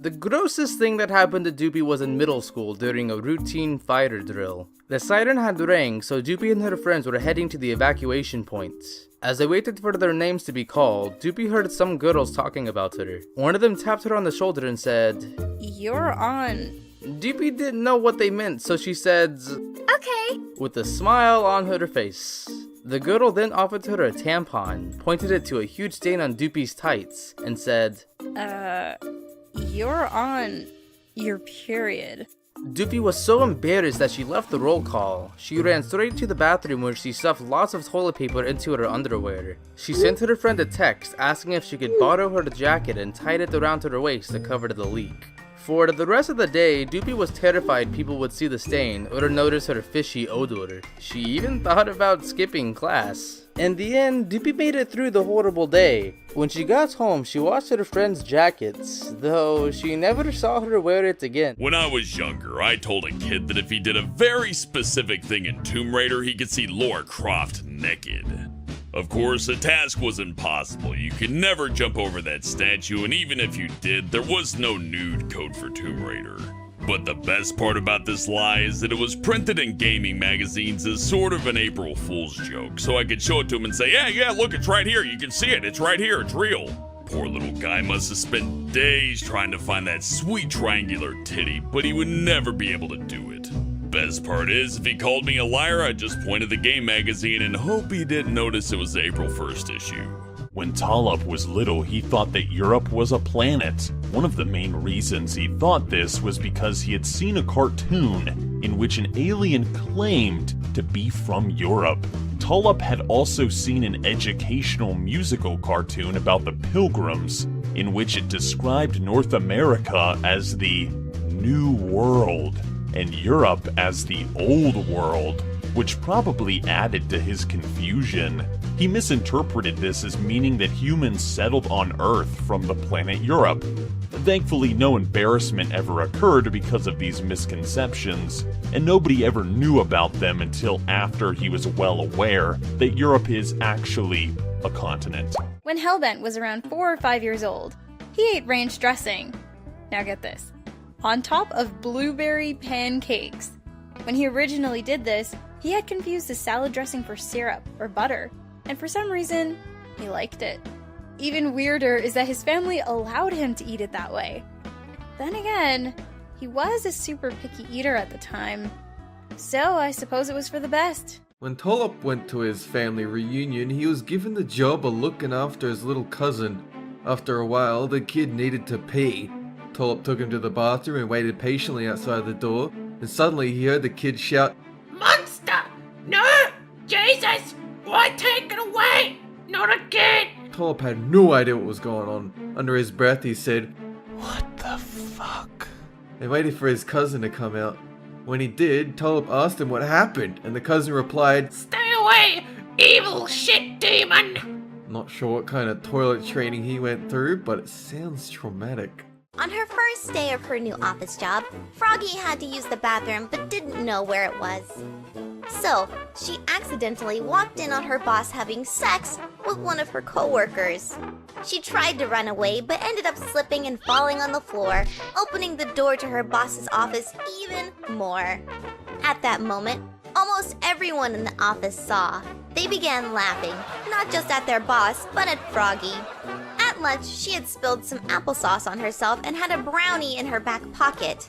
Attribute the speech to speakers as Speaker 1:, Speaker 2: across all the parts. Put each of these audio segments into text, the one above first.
Speaker 1: The grossest thing that happened to Doopy was in middle school during a routine fighter drill. The siren had rang, so Doopy and her friends were heading to the evacuation point. As they waited for their names to be called, Doopy heard some girls talking about her. One of them tapped her on the shoulder and said,
Speaker 2: "You're on."
Speaker 1: Doopy didn't know what they meant, so she said,
Speaker 3: "Okay," with
Speaker 1: a smile on her face. The girl then offered her a tampon, pointed it to a huge stain on Doopy's tights, and said,
Speaker 2: "You're on your period."
Speaker 1: Doopy was so embarrassed that she left the roll call. She ran straight to the bathroom where she stuffed lots of toilet paper into her underwear. She sent her friend a text asking if she could borrow her jacket and tied it around her waist to cover the leak. For the rest of the day, Doopy was terrified people would see the stain or notice her fishy odor. She even thought about skipping class. In the end, Doopy made it through the horrible day. When she got home, she washed her friend's jackets, though she never saw her wear it again.
Speaker 4: When I was younger, I told a kid that if he did a very specific thing in Tomb Raider, he could see Lara Croft naked. Of course, the task was impossible. You could never jump over that statue, and even if you did, there was no nude code for Tomb Raider. But the best part about this lie is that it was printed in gaming magazines as sort of an April Fool's joke, so I could show it to him and say, yeah, look, it's right here, you can see it, it's right here, it's real. Poor little guy must have spent days trying to find that sweet triangular titty, but he would never be able to do it. Best part is, if he called me a liar, I'd just point at the game magazine and hope he didn't notice it was the April 1st issue.
Speaker 5: When Tolop was little, he thought that Europe was a planet. One of the main reasons he thought this was because he had seen a cartoon in which an alien claimed to be from Europe. Tolop had also seen an educational musical cartoon about the Pilgrims, in which it described North America as the New World and Europe as the Old World, which probably added to his confusion. He misinterpreted this as meaning that humans settled on Earth from the planet Europe. Thankfully, no embarrassment ever occurred because of these misconceptions, and nobody ever knew about them until after he was well aware that Europe is actually a continent.
Speaker 2: When Hellbent was around 4 or 5 years old, he ate ranch dressing. Now get this. On top of blueberry pancakes. When he originally did this, he had confused the salad dressing for syrup or butter, and for some reason, he liked it. Even weirder is that his family allowed him to eat it that way. Then again, he was a super picky eater at the time, so I suppose it was for the best.
Speaker 6: When Tolop went to his family reunion, he was given the job of looking after his little cousin. After a while, the kid needed to pee. Tolop took him to the bathroom and waited patiently outside the door, and suddenly he heard the kid shout,
Speaker 7: "Monster! No! Jesus! Why take it away? Not again!"
Speaker 6: Tolop had no idea what was going on. Under his breath he said,
Speaker 5: What the fuck?
Speaker 6: and waited for his cousin to come out. When he did, Tolop asked him what happened, and the cousin replied,
Speaker 7: "Stay away, evil shit demon!"
Speaker 6: Not sure what kind of toilet training he went through, but it sounds traumatic.
Speaker 3: On her first day of her new office job, Froggy had to use the bathroom but didn't know where it was. So, she accidentally walked in on her boss having sex with one of her coworkers. She tried to run away but ended up slipping and falling on the floor, opening the door to her boss's office even more. At that moment, almost everyone in the office saw. They began laughing, not just at their boss, but at Froggy. At lunch, she had spilled some applesauce on herself and had a brownie in her back pocket.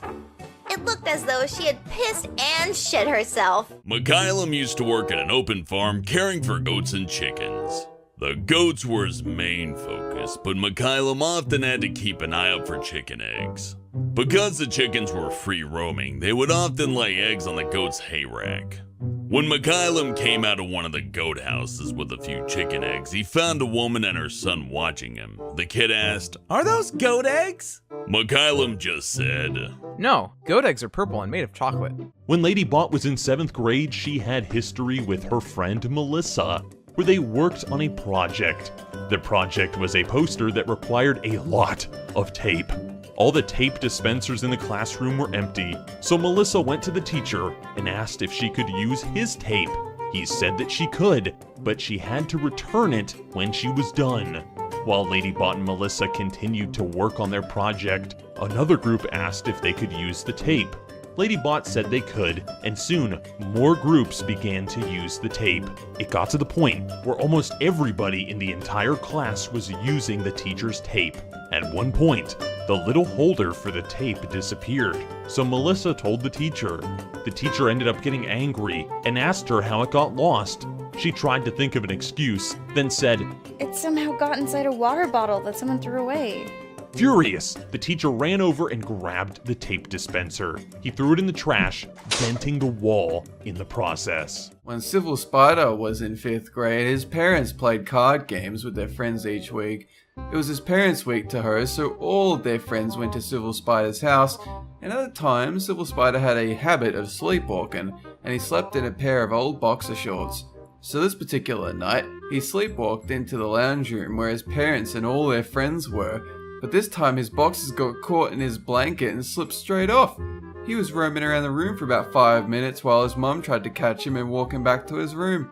Speaker 3: It looked as though she had pissed and shit herself.
Speaker 4: Mikhailum used to work at an open farm caring for goats and chickens. The goats were his main focus, but Mikhailum often had to keep an eye out for chicken eggs. Because the chickens were free roaming, they would often lay eggs on the goat's hay rack. When Mikhailum came out of one of the goat houses with a few chicken eggs, he found a woman and her son watching him. The kid asked, "Are those goat eggs?" Mikhailum just said,
Speaker 8: "No, goat eggs are purple and made of chocolate."
Speaker 5: When Lady Bot was in 7th grade, she had history with her friend Melissa, where they worked on a project. The project was a poster that required a lot of tape. All the tape dispensers in the classroom were empty, so Melissa went to the teacher and asked if she could use his tape. He said that she could, but she had to return it when she was done. While Lady Bot and Melissa continued to work on their project, Another group asked if they could use the tape. Lady Bot said they could, and soon, more groups began to use the tape. It got to the point where almost everybody in the entire class was using the teacher's tape. At one point, the little holder for the tape disappeared, so Melissa told the teacher. The teacher ended up getting angry and asked her how it got lost. She tried to think of an excuse, then said,
Speaker 2: It somehow got inside a water bottle that someone threw away.
Speaker 5: Furious, the teacher ran over and grabbed the tape dispenser. He threw it in the trash, denting the wall in the process.
Speaker 6: When Civil Spider was in 5th grade, his parents played card games with their friends each week. It was his parents' week to host, so all of their friends went to Civil Spider's house, and at the time, Civil Spider had a habit of sleepwalking, and he slept in a pair of old boxer shorts. So this particular night, he sleepwalked into the lounge room where his parents and all their friends were, but this time his boxers got caught in his blanket and slipped straight off. He was roaming around the room for about 5 minutes while his mum tried to catch him and walk him back to his room.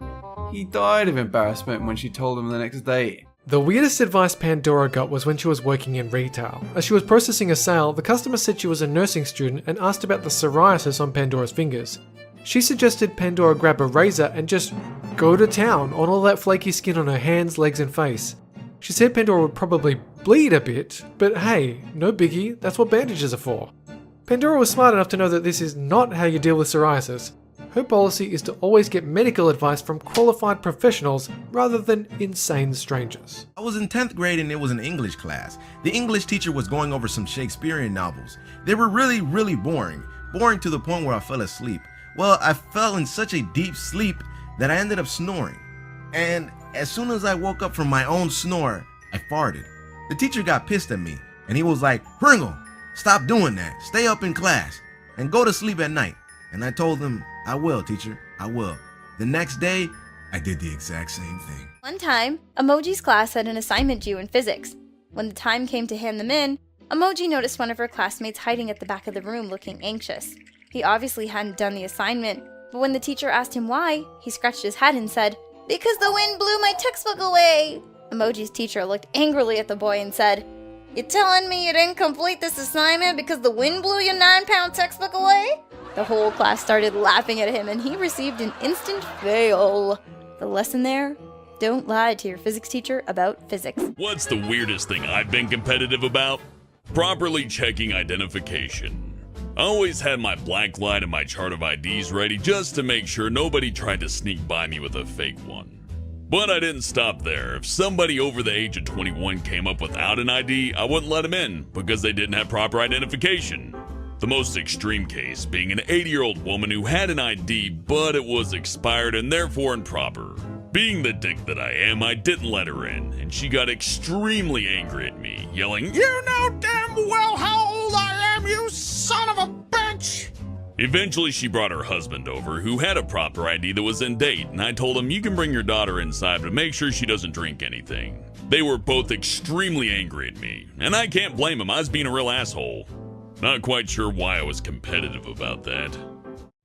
Speaker 6: He died of embarrassment when she told him the next day.
Speaker 9: The weirdest advice Pandora got was when she was working in retail. As she was processing a sale, the customer said she was a nursing student and asked about the psoriasis on Pandora's fingers. She suggested Pandora grab a razor and just go to town on all that flaky skin on her hands, legs and face. She said Pandora would probably bleed a bit, but hey, no biggie, that's what bandages are for. Pandora was smart enough to know that this is not how you deal with psoriasis. Her policy is to always get medical advice from qualified professionals rather than insane strangers.
Speaker 10: I was in 10th grade and it was an English class. The English teacher was going over some Shakespearean novels. They were really boring to the point where I fell asleep. Well, I fell in such a deep sleep that I ended up snoring. And as soon as I woke up from my own snore, I farted. The teacher got pissed at me and he was like, Pringle, stop doing that. Stay up in class and go to sleep at night. And I told him, I will, teacher, I will. The next day, I did the exact same thing.
Speaker 2: One time, Emoji's class had an assignment due in physics. When the time came to hand them in, Emoji noticed one of her classmates hiding at the back of the room looking anxious. He obviously hadn't done the assignment, but when the teacher asked him why, he scratched his head and said, Because the wind blew my textbook away! Emoji's teacher looked angrily at the boy and said, You telling me you didn't complete this assignment because the wind blew your 9-pound textbook away? The whole class started laughing at him and he received an instant fail. The lesson there? Don't lie to your physics teacher about physics.
Speaker 4: What's the weirdest thing I've been competitive about? Properly checking identification. I always had my blank line and my chart of IDs ready just to make sure nobody tried to sneak by me with a fake one. But I didn't stop there. If somebody over the age of 21 came up without an ID, I wouldn't let them in because they didn't have proper identification. The most extreme case being an 80-year-old woman who had an ID, but it was expired and therefore improper. Being the dick that I am, I didn't let her in, and she got extremely angry at me, yelling, You know damn well how old I am, you son of a bitch! Eventually, she brought her husband over, who had a proper ID that was in date, and I told him, You can bring your daughter inside, but make sure she doesn't drink anything. They were both extremely angry at me, and I can't blame them, I was being a real asshole. Not quite sure why I was competitive about that.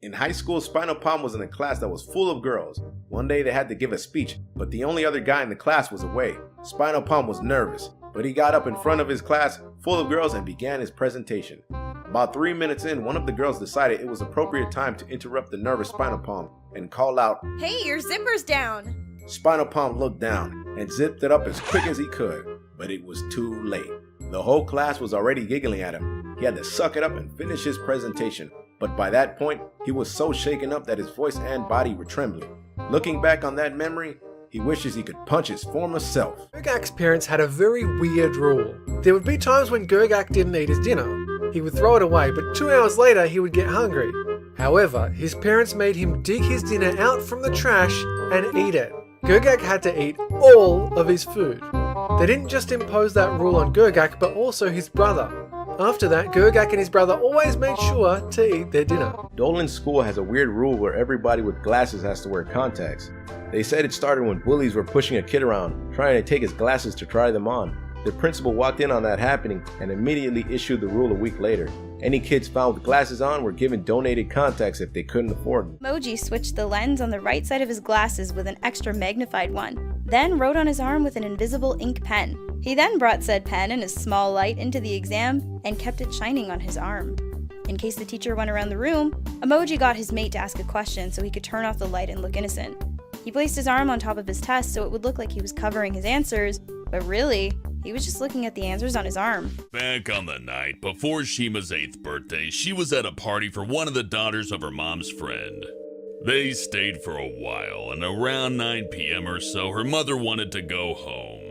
Speaker 11: In high school, Spinal Palm was in a class that was full of girls. One day they had to give a speech, but the only other guy in the class was away. Spinal Palm was nervous, but he got up in front of his class full of girls and began his presentation. About 3 minutes in, one of the girls decided it was appropriate time to interrupt the nervous Spinal Palm and call out,
Speaker 2: Hey, your zipper's down!
Speaker 11: Spinal Palm looked down and zipped it up as quick as he could, but it was too late. The whole class was already giggling at him. He had to suck it up and finish his presentation, but by that point, he was so shaken up that his voice and body were trembling. Looking back on that memory, he wishes he could punch his former self.
Speaker 9: Gergak's parents had a very weird rule. There would be times when Gergak didn't eat his dinner. He would throw it away, but 2 hours later he would get hungry. However, his parents made him dig his dinner out from the trash and eat it. Gergak had to eat all of his food. They didn't just impose that rule on Gergak, but also his brother. After that, Gergak and his brother always made sure to eat their dinner.
Speaker 11: Dolan's school has a weird rule where everybody with glasses has to wear contacts. They said it started when bullies were pushing a kid around, trying to take his glasses to try them on. The principal walked in on that happening and immediately issued the rule a week later. Any kids found with glasses on were given donated contacts if they couldn't afford them.
Speaker 2: Emoji switched the lens on the right side of his glasses with an extra magnified one. then wrote on his arm with an invisible ink pen. He then brought said pen and a small light into the exam and kept it shining on his arm. In case the teacher went around the room, Emoji got his mate to ask a question so he could turn off the light and look innocent. He placed his arm on top of his test so it would look like he was covering his answers, but really, he was just looking at the answers on his arm.
Speaker 4: Back on the night before Shima's 8th birthday, she was at a party for one of the daughters of her mom's friend. They stayed for a while, and around 9 p.m. or so, her mother wanted to go home.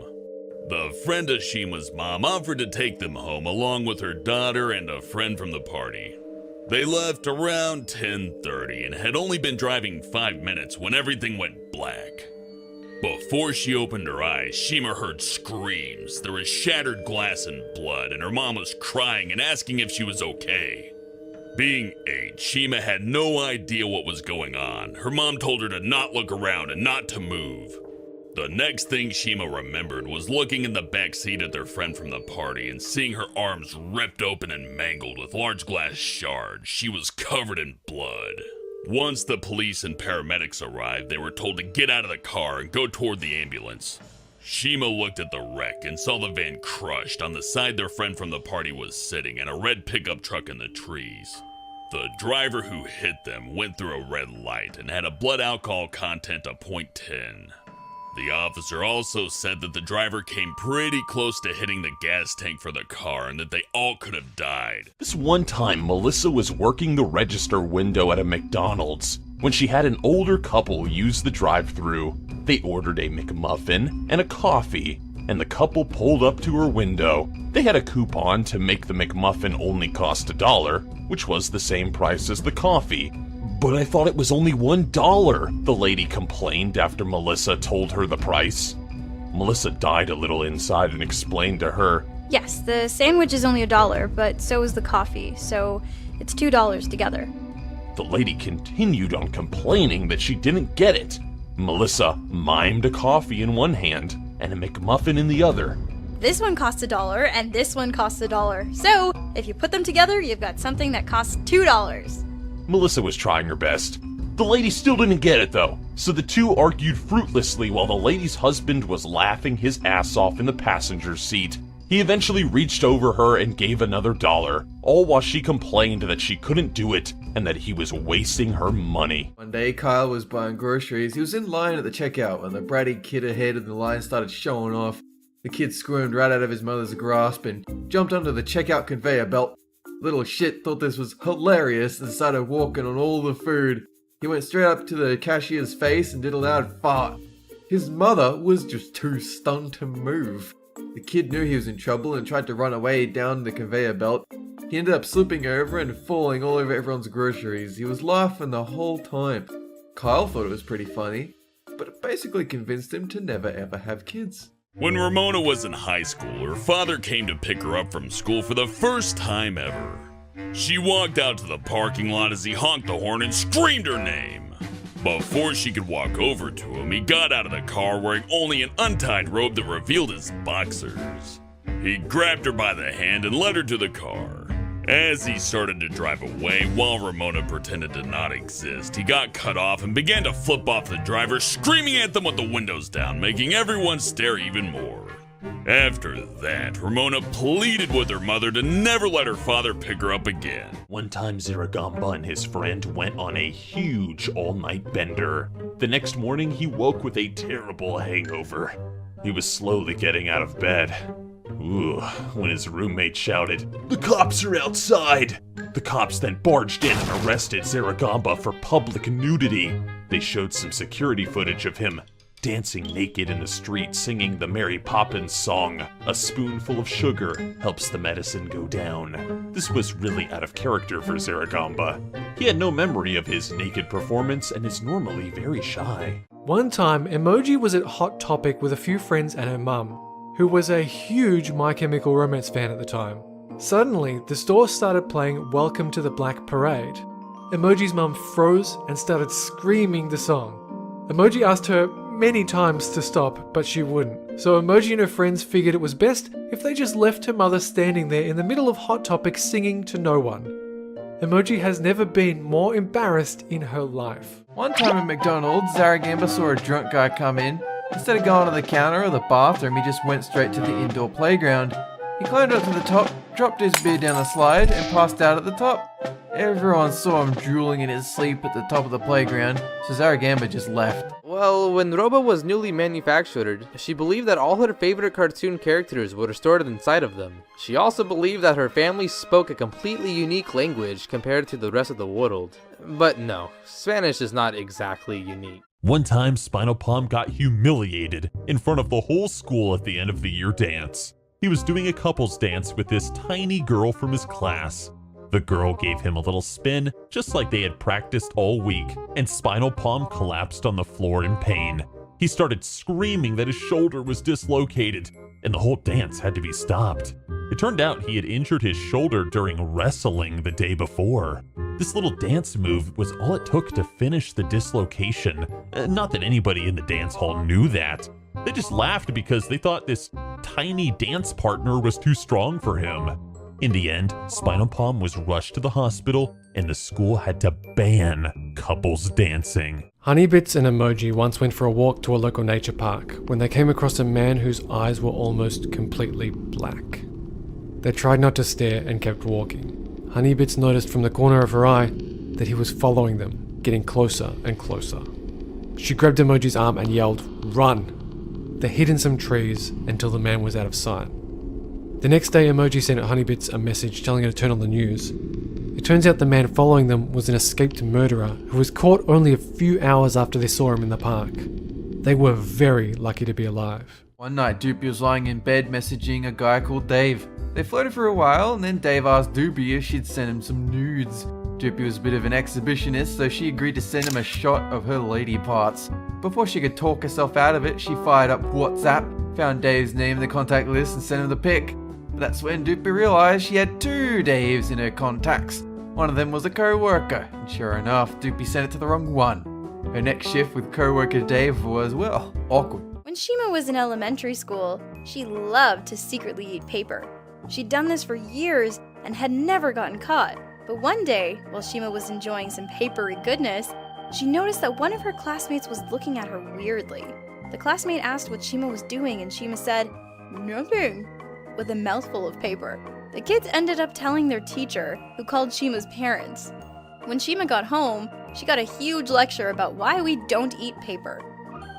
Speaker 4: The friend of Shima's mom offered to take them home along with her daughter and a friend from the party. They left around 10:30 and had only been driving 5 minutes when everything went black. Before she opened her eyes, Shima heard screams. There was shattered glass and blood, and her mom was crying and asking if she was okay. Being 8, Shima had no idea what was going on. Her mom told her to not look around and not to move. The next thing Shima remembered was looking in the back seat at their friend from the party and seeing her arms ripped open and mangled with large glass shards. She was covered in blood. Once the police and paramedics arrived, they were told to get out of the car and go toward the ambulance. Shima looked at the wreck and saw the van crushed on the side their friend from the party was sitting and a red pickup truck in the trees. The driver who hit them went through a red light and had a blood alcohol content of 0.10. The officer also said that the driver came pretty close to hitting the gas tank for the car and that they all could have died.
Speaker 5: This one time, Melissa was working the register window at a McDonald's when she had an older couple use the drive-thru. They ordered a McMuffin and a coffee, and the couple pulled up to her window. They had a coupon to make the McMuffin only cost $1, which was the same price as the coffee. "But I thought it was only $1, the lady complained after Melissa told her the price. Melissa died a little inside and explained to her,
Speaker 2: Yes, the sandwich is only $1, but so is the coffee, so it's $2 together.
Speaker 5: The lady continued on complaining that she didn't get it. Melissa mimed a coffee in one hand and a McMuffin in the other.
Speaker 2: This one costs $1 and this one costs $1. So, if you put them together, you've got something that costs $2.
Speaker 5: Melissa was trying her best. The lady still didn't get it though, so the two argued fruitlessly while the lady's husband was laughing his ass off in the passenger seat. He eventually reached over her and gave another $1, all while she complained that she couldn't do it and that he was wasting her money.
Speaker 6: One day, Kyle was buying groceries. He was in line at the checkout when the bratty kid ahead of the line started showing off. The kid squirmed right out of his mother's grasp and jumped onto the checkout conveyor belt. Little shit thought this was hilarious and started walking on all the food. He went straight up to the cashier's face and did a loud fart. His mother was just too stunned to move. The kid knew he was in trouble and tried to run away down the conveyor belt. He ended up slipping over and falling all over everyone's groceries. He was laughing the whole time. Kyle thought it was pretty funny, but it basically convinced him to never ever have kids.
Speaker 4: When Ramona was in high school, her father came to pick her up from school for the first time ever. She walked out to the parking lot as he honked the horn and screamed her name. Before she could walk over to him, he got out of the car wearing only an untied robe that revealed his boxers. He grabbed her by the hand and led her to the car. As he started to drive away while Ramona pretended to not exist, he got cut off and began to flip off the driver, screaming at them with the windows down, making everyone stare even more. After that, Ramona pleaded with her mother to never let her father pick her up again.
Speaker 5: One time, Ziragamba and his friend went on a huge all-night bender. The next morning, he woke with a terrible hangover. He was slowly getting out of bed. Ooh, when his roommate shouted, "The cops are outside!" The cops then barged in and arrested Ziragamba for public nudity. They showed some security footage of him dancing naked in the street singing the Mary Poppins song, "A spoonful of sugar helps the medicine go down." This was really out of character for Ziragamba. He had no memory of his naked performance and is normally very shy.
Speaker 9: One time, Emoji was at Hot Topic with a few friends and her mum, who was a huge My Chemical Romance fan at the time. Suddenly, the store started playing Welcome to the Black Parade. Emoji's mum froze and started screaming the song. Emoji asked her many times to stop, but she wouldn't. So Emoji and her friends figured it was best if they just left her mother standing there in the middle of Hot Topic singing to no one. Emoji has never been more embarrassed in her life.
Speaker 6: One time at McDonald's, Zaragamba saw a drunk guy come in. Instead of going to the counter or the bathroom, he just went straight to the indoor playground. He climbed up to the top, dropped his beer down the slide, and passed out at the top. Everyone saw him drooling in his sleep at the top of the playground, so Zaragamba just left.
Speaker 1: Well, when Robo was newly manufactured, she believed that all her favorite cartoon characters were stored inside of them. She also believed that her family spoke a completely unique language compared to the rest of the world. But no, Spanish is not exactly unique.
Speaker 5: One time, Spinal Palm got humiliated in front of the whole school at the end of the year dance. He was doing a couples dance with this tiny girl from his class. The girl gave him a little spin, just like they had practiced all week, and Spinal Palm collapsed on the floor in pain. He started screaming that his shoulder was dislocated, and the whole dance had to be stopped. It turned out he had injured his shoulder during wrestling the day before. This little dance move was all it took to finish the dislocation. Not that anybody in the dance hall knew that. They just laughed because they thought this tiny dance partner was too strong for him. In the end, Spinal Palm was rushed to the hospital, and the school had to ban couples dancing.
Speaker 9: Honeybits and Emoji once went for a walk to a local nature park when they came across a man whose eyes were almost completely black. They tried not to stare and kept walking. Honeybits noticed from the corner of her eye that he was following them, getting closer and closer. She grabbed Emoji's arm and yelled, "Run!" They hid in some trees until the man was out of sight. The next day, Emoji sent Honeybits a message telling her to turn on the news. It turns out the man following them was an escaped murderer who was caught only a few hours after they saw him in the park. They were very lucky to be alive.
Speaker 6: One night, Doopy was lying in bed messaging a guy called Dave. They flirted for a while, and then Dave asked Doopy if she'd send him some nudes. Doopy was a bit of an exhibitionist, so she agreed to send him a shot of her lady parts. Before she could talk herself out of it, she fired up WhatsApp, found Dave's name in the contact list, and sent him the pic. That's when Doopy realized she had two Daves in her contacts. One of them was a co-worker, and sure enough, Doopy sent it to the wrong one. Her next shift with co-worker Dave was, well, awkward.
Speaker 2: When Shima was in elementary school, she loved to secretly eat paper. She'd done this for years and had never gotten caught. But one day, while Shima was enjoying some papery goodness, she noticed that one of her classmates was looking at her weirdly. The classmate asked what Shima was doing, and Shima said, "Nothing," with a mouthful of paper. The kids ended up telling their teacher, who called Shima's parents. When Shima got home, she got a huge lecture about why we don't eat paper.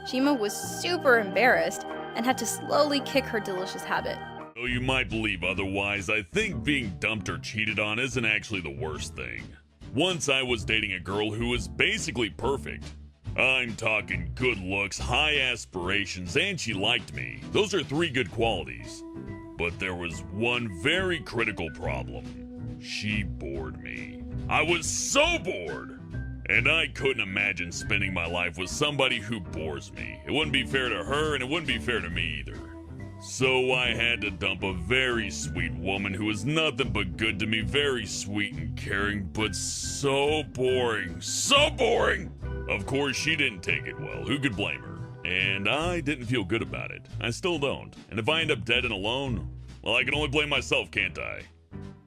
Speaker 2: Shima was super embarrassed and had to slowly kick her delicious habit.
Speaker 4: Though you might believe otherwise, I think being dumped or cheated on isn't actually the worst thing. Once I was dating a girl who was basically perfect. I'm talking good looks, high aspirations, and she liked me. Those are three good qualities. But there was one very critical problem. She bored me. I was so bored! And I couldn't imagine spending my life with somebody who bores me. It wouldn't be fair to her, and it wouldn't be fair to me either. So I had to dump a very sweet woman who was nothing but good to me, very sweet and caring, but so boring. So boring! Of course, she didn't take it well. Who could blame her? And I didn't feel good about it. I still don't. And if I end up dead and alone, well, I can only blame myself, can't I?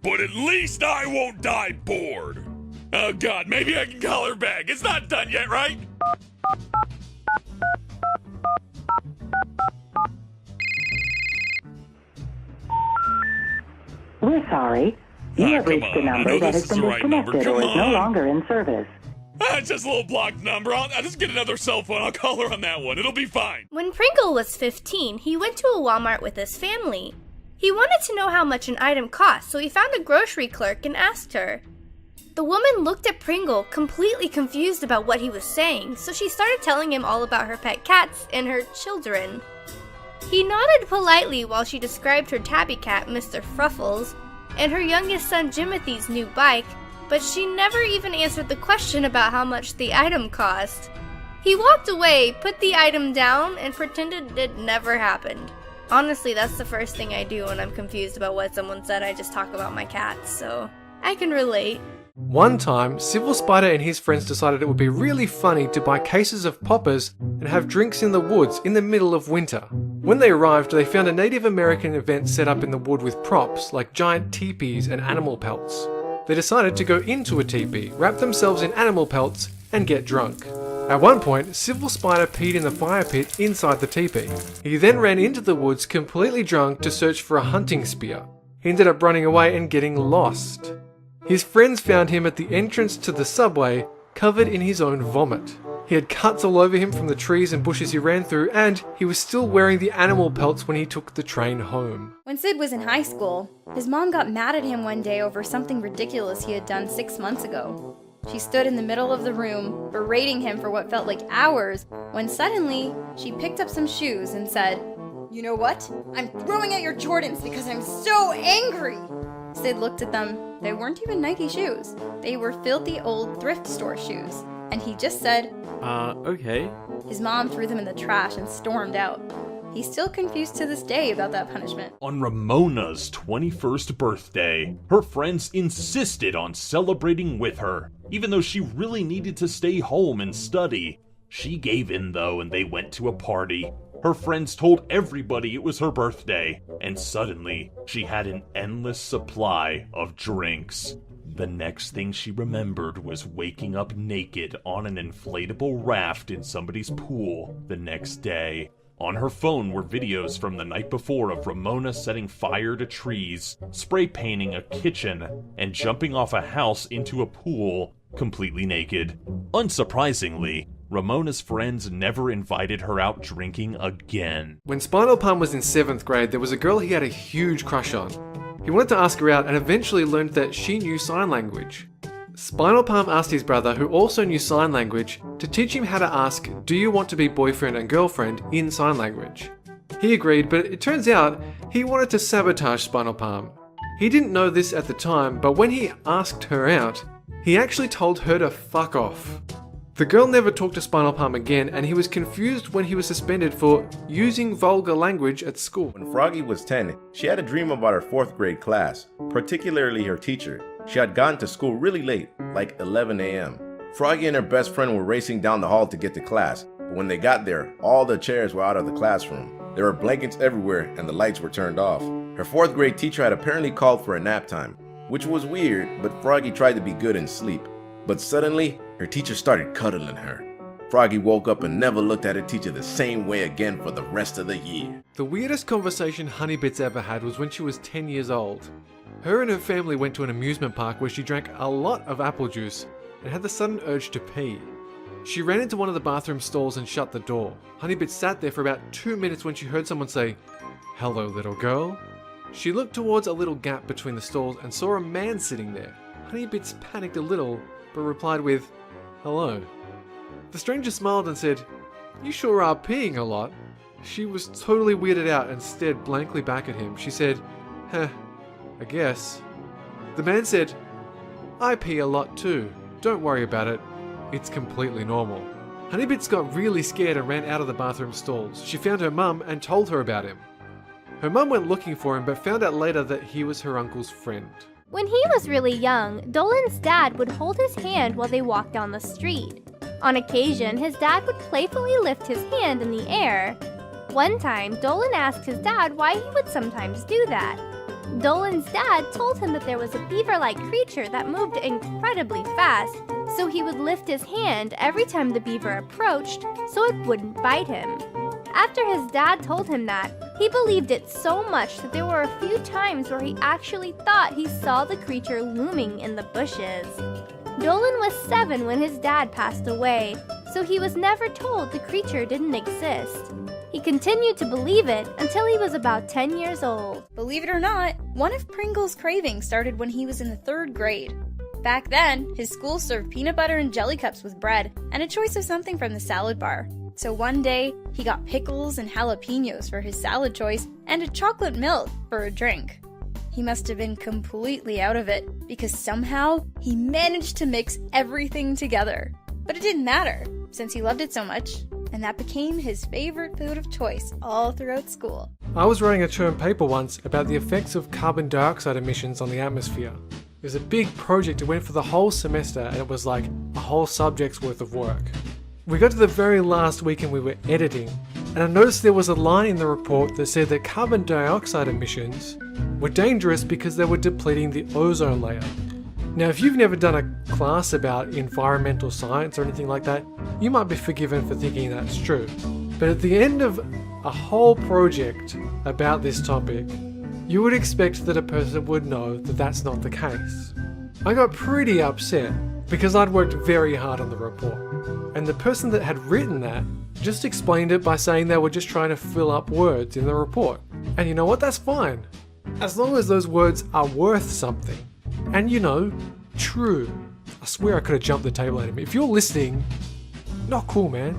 Speaker 4: But at least I won't die bored! Oh god, maybe I can call her back. It's not done yet, right?
Speaker 12: We're sorry. You have reached a number that has been disconnected or is no longer in service.
Speaker 4: It's just a little blocked number. I'll just get another cell phone. I'll call her on that one. It'll be fine.
Speaker 13: When Pringle was 15, he went to a Walmart with his family. He wanted to know how much an item cost, so he found a grocery clerk and asked her. The woman looked at Pringle, completely confused about what he was saying, so she started telling him all about her pet cats and her children. He nodded politely while she described her tabby cat, Mr. Fruffles, and her youngest son Jimothy's new bike, but she never even answered the question about how much the item cost. He walked away, put the item down, and pretended it never happened. Honestly, that's the first thing I do when I'm confused about what someone said. I just talk about my cats, so I can relate.
Speaker 9: One time, Civil Spider and his friends decided it would be really funny to buy cases of poppers and have drinks in the woods in the middle of winter. When they arrived, they found a Native American event set up in the wood with props like giant teepees and animal pelts. They decided to go into a teepee, wrap themselves in animal pelts, and get drunk. At one point, Civil Spider peed in the fire pit inside the teepee. He then ran into the woods completely drunk to search for a hunting spear. He ended up running away and getting lost. His friends found him at the entrance to the subway, covered in his own vomit. He had cuts all over him from the trees and bushes he ran through, and he was still wearing the animal pelts when he took the train home.
Speaker 2: When Sid was in high school, his mom got mad at him one day over something ridiculous he had done 6 months ago. She stood in the middle of the room, berating him for what felt like hours, when suddenly, she picked up some shoes and said, "You know what? I'm throwing out your Jordans because I'm so angry!" Sid looked at them. They weren't even Nike shoes. They were filthy old thrift store shoes. And he just said,
Speaker 14: okay.
Speaker 2: His mom threw them in the trash and stormed out. He's still confused to this day about that punishment.
Speaker 5: On Ramona's 21st birthday, her friends insisted on celebrating with her, even though she really needed to stay home and study. She gave in though, and they went to a party. Her friends told everybody it was her birthday, and suddenly, she had an endless supply of drinks. The next thing she remembered was waking up naked on an inflatable raft in somebody's pool the next day. On her phone were videos from the night before of Ramona setting fire to trees, spray painting a kitchen, and jumping off a house into a pool, completely naked. Unsurprisingly, Ramona's friends never invited her out drinking again.
Speaker 9: When Spinal Palm was in 7th grade, there was a girl he had a huge crush on. He wanted to ask her out and eventually learned that she knew sign language. Spinal Palm asked his brother, who also knew sign language, to teach him how to ask, "Do you want to be boyfriend and girlfriend?" in sign language. He agreed, but it turns out he wanted to sabotage Spinal Palm. He didn't know this at the time, but when he asked her out, he actually told her to fuck off. The girl never talked to Spinal Palm again, and he was confused when he was suspended for using vulgar language at school.
Speaker 11: When Froggy was 10, she had a dream about her 4th grade class, particularly her teacher. She had gotten to school really late, like 11 a.m. Froggy and her best friend were racing down the hall to get to class, but when they got there, all the chairs were out of the classroom. There were blankets everywhere and the lights were turned off. Her 4th grade teacher had apparently called for a nap time, which was weird, but Froggy tried to be good and sleep. But suddenly, her teacher started cuddling her. Froggy woke up and never looked at her teacher the same way again for the rest of the year.
Speaker 9: The weirdest conversation Honeybits ever had was when she was 10 years old. Her and her family went to an amusement park where she drank a lot of apple juice and had the sudden urge to pee. She ran into one of the bathroom stalls and shut the door. Honeybits sat there for about 2 minutes when she heard someone say, "Hello, little girl." She looked towards a little gap between the stalls and saw a man sitting there. Honeybits panicked a little, but replied with, "Hello." The stranger smiled and said, "You sure are peeing a lot." She was totally weirded out and stared blankly back at him. She said, "Heh, I guess." The man said, "I pee a lot too. Don't worry about it. It's completely normal." Honeybits got really scared and ran out of the bathroom stalls. She found her mum and told her about him. Her mum went looking for him but found out later that he was her uncle's friend.
Speaker 13: When he was really young, Dolan's dad would hold his hand while they walked down the street. On occasion, his dad would playfully lift his hand in the air. One time, Dolan asked his dad why he would sometimes do that. Dolan's dad told him that there was a beaver-like creature that moved incredibly fast, so he would lift his hand every time the beaver approached so it wouldn't bite him. After his dad told him that, he believed it so much that there were a few times where he actually thought he saw the creature looming in the bushes. Dolan was 7 when his dad passed away, so he was never told the creature didn't exist. He continued to believe it until he was about 10 years old.
Speaker 2: Believe it or not, one of Pringle's cravings started when he was in the 3rd grade. Back then, his school served peanut butter and jelly cups with bread, and a choice of something from the salad bar. So one day, he got pickles and jalapenos for his salad choice, and a chocolate milk for a drink. He must have been completely out of it, because somehow, he managed to mix everything together. But it didn't matter, since he loved it so much, and that became his favorite food of choice all throughout school.
Speaker 9: I was writing a term paper once about the effects of carbon dioxide emissions on the atmosphere. It was a big project, it went for the whole semester, and it was like a whole subject's worth of work. We got to the very last week and we were editing, and I noticed there was a line in the report that said that carbon dioxide emissions were dangerous because they were depleting the ozone layer. Now, if you've never done a class about environmental science or anything like that, you might be forgiven for thinking that's true. But at the end of a whole project about this topic, you would expect that a person would know that that's not the case. I got pretty upset because I'd worked very hard on the report, and the person that had written that just explained it by saying they were just trying to fill up words in the report. And you know what? That's fine. As long as those words are worth something. And you know, true. I swear I could have jumped the table at him. If you're listening, not cool, man.